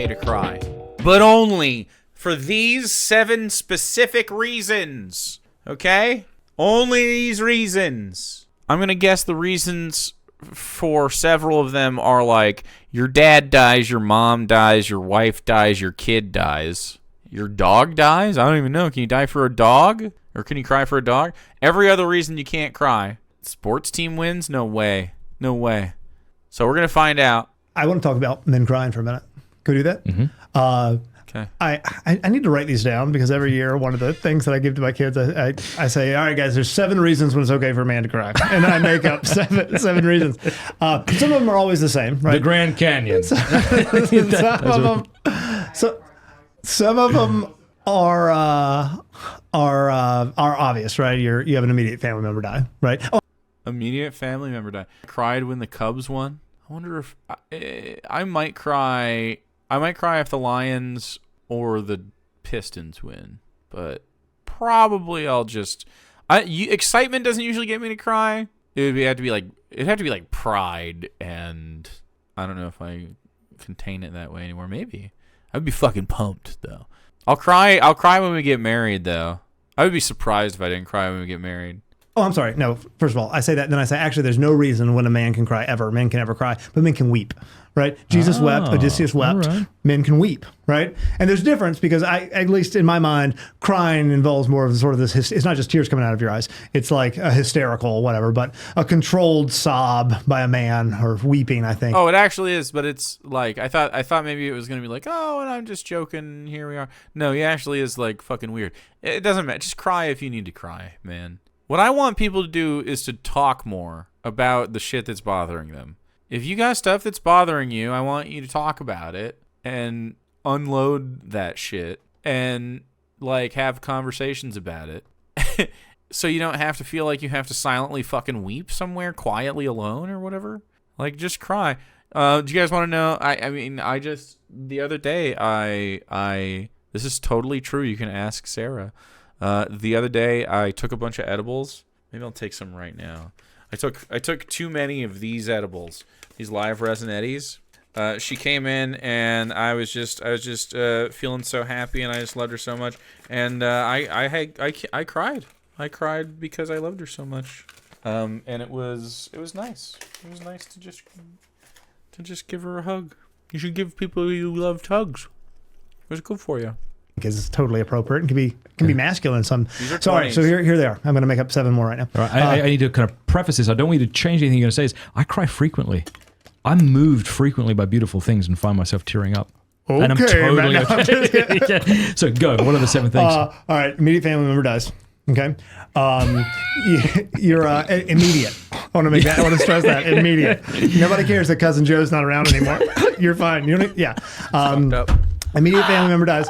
okay to cry. But only for these 7 specific reasons. Okay? Only these reasons. I'm going to guess the reasons for several of them are like your dad dies, your mom dies, your wife dies, your kid dies. Your dog dies? I don't even know. Can you die for a dog? Or can you cry for a dog? Every other reason you can't cry. Sports team wins? No way. No way. So we're going to find out. I want to talk about men crying for a minute. Can we do that? Mm-hmm. Okay. I need to write these down because every year one of the things that I give to my kids, I say, all right, guys, there's 7 reasons when it's okay for a man to cry. And then I make up seven reasons. Some of them are always the same, right? The Grand Canyon. Some of them are obvious, right? You have an immediate family member die, right? Oh. Immediate family member die. I cried when the Cubs won. I wonder if I might cry. I might cry if the Lions or the Pistons win, but probably I'll just. Excitement doesn't usually get me to cry. It'd have to be like pride, and I don't know if I contain it that way anymore. Maybe I'd be fucking pumped though. I'll cry when we get married though. I would be surprised if I didn't cry when we get married. Oh, I'm sorry. No, first of all, I say that, then I say, actually, there's no reason when a man can cry ever. Men can never cry, but men can weep, right? Jesus wept, Odysseus wept, right. Men can weep, right? And there's difference because at least in my mind, crying involves more of sort of this, it's not just tears coming out of your eyes. It's like a hysterical whatever, but a controlled sob by a man or weeping, I think. Oh, it actually is, but it's like, I thought maybe it was going to be like, oh, and I'm just joking, here we are. No, he actually is like fucking weird. It doesn't matter. Just cry if you need to cry, man. What I want people to do is to talk more about the shit that's bothering them. If you got stuff that's bothering you, I want you to talk about it and unload that shit and like have conversations about it. So you don't have to feel like you have to silently fucking weep somewhere quietly alone or whatever. Like just cry. Do you guys want to know? I mean, the other day this is totally true. You can ask Sarah. The other day, I took a bunch of edibles. Maybe I'll take some right now. I took too many of these edibles, these live resin eddies. She came in, and I was just feeling so happy, and I just loved her so much. And I cried. I cried because I loved her so much. And it was nice. It was nice to just give her a hug. You should give people you love hugs. It was good for you. Because it's totally appropriate and can be masculine. So here they are. I'm going to make up 7 more right now. All right, I need to kind of preface this. I don't want you to change anything you're going to say. I cry frequently. I'm moved frequently by beautiful things and find myself tearring up. Okay, and I'm totally okay. So go. What are the 7 things? All right. Immediate family member dies. Okay. You're immediate. I want to stress that. Immediate. Nobody cares that Cousin Joe's not around anymore. You're fine. You don't. Yeah. Immediate family member dies.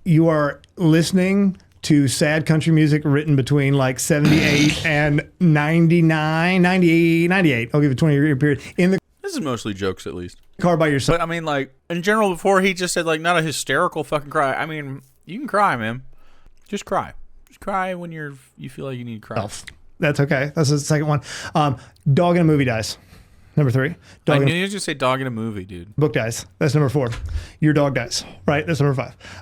You are listening to sad country music written between like 78 and 99, 98, 98. I'll give it a 20-year period. This is mostly jokes, at least. Car by yourself. But I mean, like, in general, before he just said, like, not a hysterical fucking cry. I mean, you can cry, man. Just cry. Just cry when you feel like you need to cry. That's okay. That's the second one. Dog in a movie dies. Number 3. I knew you were just say dog in a movie, dude. Book dies. That's number 4. Your dog dies. Right? That's number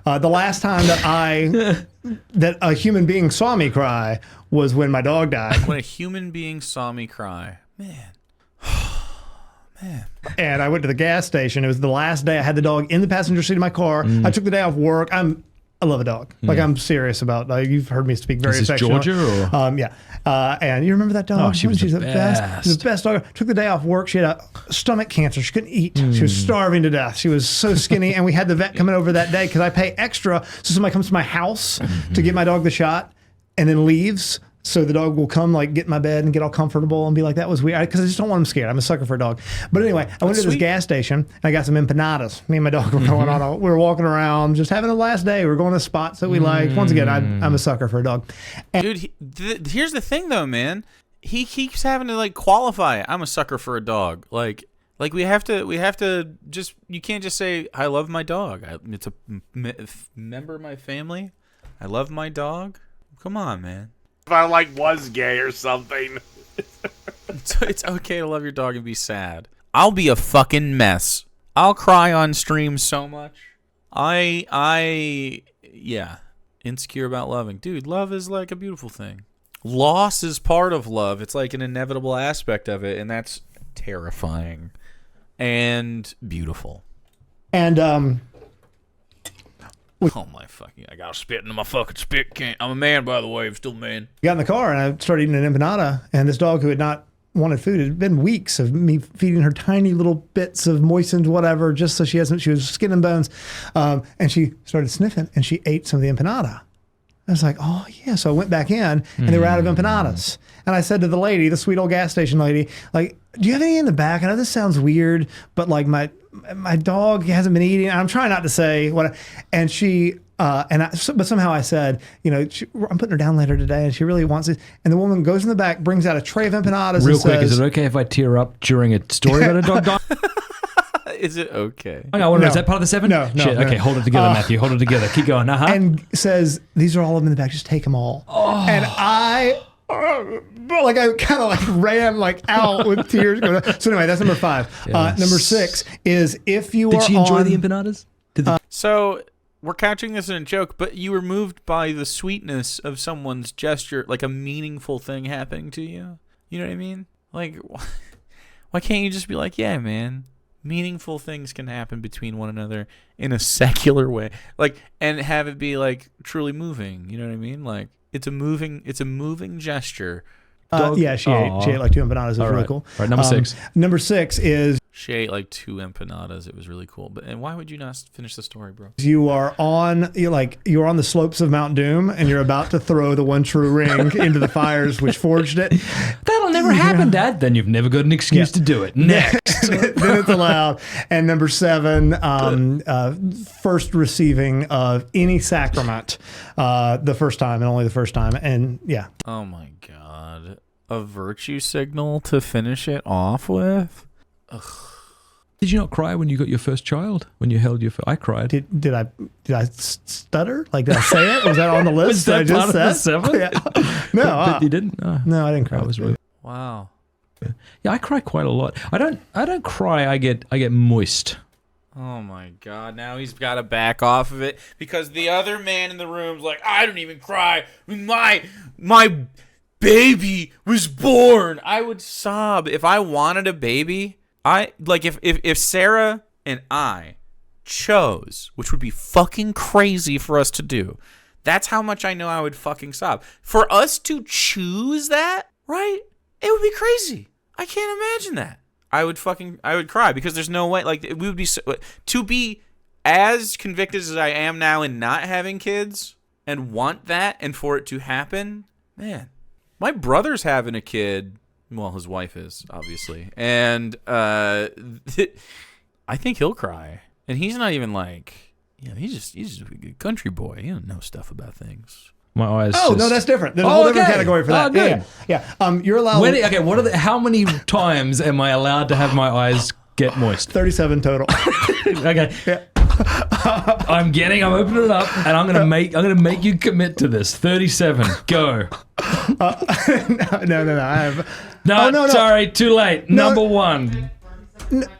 5. The last time that a human being saw me cry was when my dog died. When a human being saw me cry. Man. Man. And I went to the gas station. It was the last day I had the dog in the passenger seat of my car. I took the day off work. I love a dog. Like I'm serious about. You've heard me speak very affectionately. Is this Georgia? Or? Yeah. And you remember that dog? Oh, she's the best. The best dog. Took the day off work. She had a stomach cancer. She couldn't eat. She was starving to death. She was so skinny. And we had the vet coming over that day because I pay extra. So somebody comes to my house to get my dog the shot and then leaves. So the dog will come, like, get in my bed and get all comfortable and be like, that was weird. Because I just don't want him scared. I'm a sucker for a dog. But anyway, I went to this gas station and I got some empanadas. Me and my dog were going on. We were walking around, just having a last day. We were going to spots that we like. Once again, I'm a sucker for a dog. And dude, here's the thing, though, man. He keeps having to, like, qualify it. I'm a sucker for a dog. Like we have to just, you can't just say, I love my dog. It's a member of my family. I love my dog. Come on, man. If I was gay or something. It's okay to love your dog and be sad. I'll be a fucking mess. I'll cry on stream so much. Yeah. Insecure about loving. Dude, love is like a beautiful thing. Loss is part of love. It's like an inevitable aspect of it, and that's terrifying and beautiful. And oh my fucking! I gotta spit into my fucking spit can. I'm a man, by the way. I'm still a man. got in the car and I started eating an empanada, and this dog who had not wanted food, it had been weeks of me feeding her tiny little bits of moistened whatever, just so she was skin and bones. And she started sniffing, and she ate some of the empanada. I was like, oh yeah. So I went back in, and they were out of empanadas. And I said to the lady, the sweet old gas station lady, like, do you have any in the back? I know this sounds weird, but like my dog hasn't been eating. I'm trying not to say what. And she, but somehow I said, I'm putting her down later today, and she really wants it. And the woman goes in the back, brings out a tray of empanadas. Real and quick, says, is it okay if I tear up during a story about a dog dying? Is it okay? I wonder, is that part of the 7? No. Shit, okay, hold it together, Matthew. Hold it together. Keep going. And says, these are all of them in the back. Just take them all. Oh. And I kind of ran out with tears going down. So anyway, that's number 5. Yes. Number 6 is if you Did are she enjoy on, the empanadas? So we're couching this in a joke, but you were moved by the sweetness of someone's gesture, like a meaningful thing happening to you. You know what I mean? Like, why can't you just be like, yeah, man, meaningful things can happen between one another in a secular way, like, and have it be like truly moving. You know what I mean? Like, it's a moving gesture. Yeah, she ate like 2 empanadas. It was really cool. All right, number 6. Number 6 is She ate like 2 empanadas. It was really cool. And why would you not finish the story, bro? you're on the slopes of Mount Doom, and you're about to throw the one true ring into the fires which forged it. That'll never happen, Dad. Then you've never got an excuse to do it. Next. Then it's allowed. And number 7, first receiving of any sacrament, the first time and only the first time. And yeah. Oh my God. A virtue signal to finish it off with? Ugh. Did you not cry when you got your first child? When you held your first? I cried. Did I stutter? Like, did I say it? Was that on the list? Was that part of the 7? Yeah. No, But you didn't? no, I didn't cry. That was really... Wow. Yeah, I cry quite a lot. I don't cry. I get moist. Oh my God. Now he's got to back off of it because the other man in the room's like, I don't even cry. My baby was born. I would sob if I wanted a baby. If Sarah and I chose, which would be fucking crazy for us to do, that's how much I know I would fucking sob. For us to choose that, right? It would be crazy. I can't imagine that. I would cry because there's no way, like, we would be to be as convicted as I am now in not having kids and want that and for it to happen, man. My brother's having a kid. Well, his wife is, obviously. And I think he'll cry. And he's not even like, he's just a good country boy. He doesn't know stuff about things. My eyes. Oh, no, that's different. There's a whole different category for that. Good. Yeah. You're allowed. How many times am I allowed to have my eyes get moist? 37 total. Okay. Yeah. I'm opening it up, and I'm gonna make you commit to this. 37. Go. No. I have. No. Sorry, too late. No. Number 1.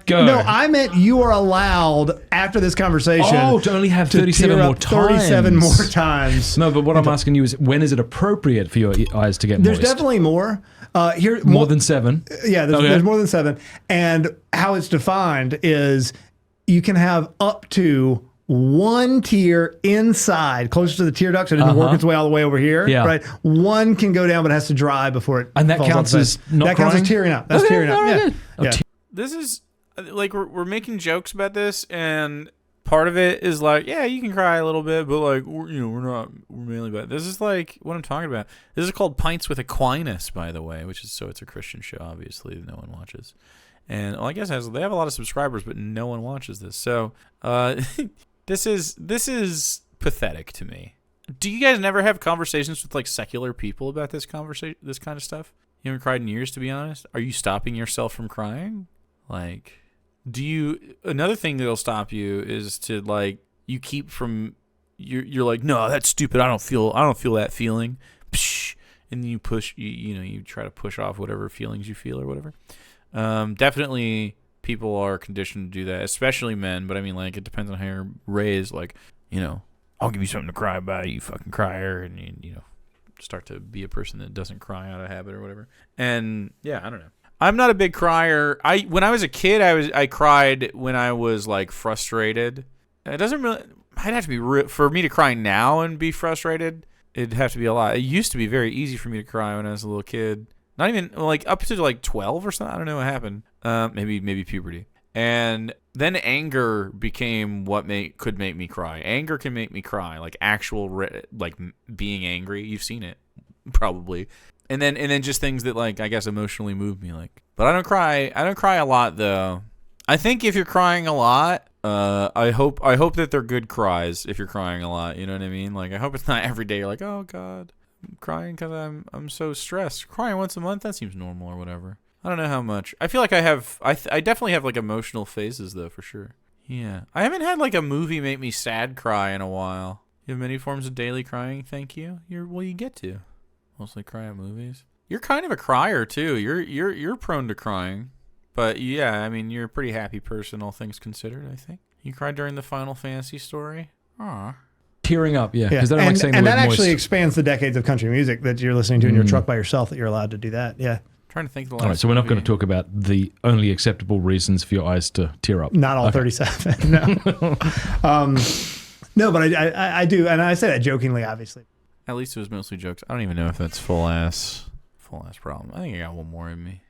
Go. No, I meant you are allowed after this conversation. Oh, to only have 37 more times. 37 more times. No, but what I'm asking you is, when is it appropriate for your eyes to get moist? There's definitely more. More than 7. Yeah, there's more than 7. And how it's defined is you can have up to 1 tear inside, closer to the tear duct, so it doesn't work its way all the way over here. Yeah. Right. 1 can go down, but it has to dry before it. And that falls counts as not That crying? counts as tearing up. That's tearing up. Yeah. This is like we're making jokes about this, and part of it is like, yeah, you can cry a little bit, but like we're mainly about it. This is like what I'm talking about. This is called Pints with Aquinas, by the way, it's a Christian show, obviously, that no one watches. And well, I guess they have a lot of subscribers, but no one watches this. So this is pathetic to me. Do you guys never have conversations with like secular people about this kind of stuff? You haven't cried in years, to be honest. Are you stopping yourself from crying? Like, another thing that'll stop you is to like, you keep from, you're like, no, that's stupid. I don't feel that feeling. Psh, and then you push, you try to push off whatever feelings you feel or whatever. Definitely people are conditioned to do that, especially men. But I mean, like, it depends on how you're raised. Like, you know, I'll give you something to cry about, you fucking crier, and you know, start to be a person that doesn't cry out of habit or whatever. And yeah, I don't know. I'm not a big crier. When I was a kid, I cried when I was like frustrated. It doesn't really. I'd have to be for me to cry now and be frustrated. It'd have to be a lot. It used to be very easy for me to cry when I was a little kid. Not even like up to like 12 or something. I don't know what happened. Maybe puberty. And then anger became what could make me cry. Anger can make me cry, like actual like being angry. You've seen it probably. And then just things that like I guess emotionally move me like. But I don't cry. I don't cry a lot though. I think if you're crying a lot, I hope that they're good cries. If you're crying a lot, you know what I mean. Like I hope it's not every day. You're like, oh God, I'm crying because I'm so stressed. Crying once a month, that seems normal or whatever. I don't know how much. I feel like I definitely have like emotional phases though for sure. Yeah, I haven't had like a movie make me sad cry in a while. You have many forms of daily crying. Thank you. You get to mostly cry at movies. You're kind of a crier too. You're prone to crying. But yeah, I mean, you're a pretty happy person, all things considered, I think. You cried during the Final Fantasy story? Aw. Tearing up, yeah. Because I don't like saying the word and that actually moist. expands the decades of country music that you're listening to in your truck by yourself, that you're allowed to do that, yeah. Trying to think of the last All right, so we're not movie. going to talk about the only acceptable reasons for your eyes to tear up. Not all 37, no. No, but I do, and I say that jokingly, obviously. At least it was mostly jokes. I don't even know if that's full ass problem. I think I got one more in me.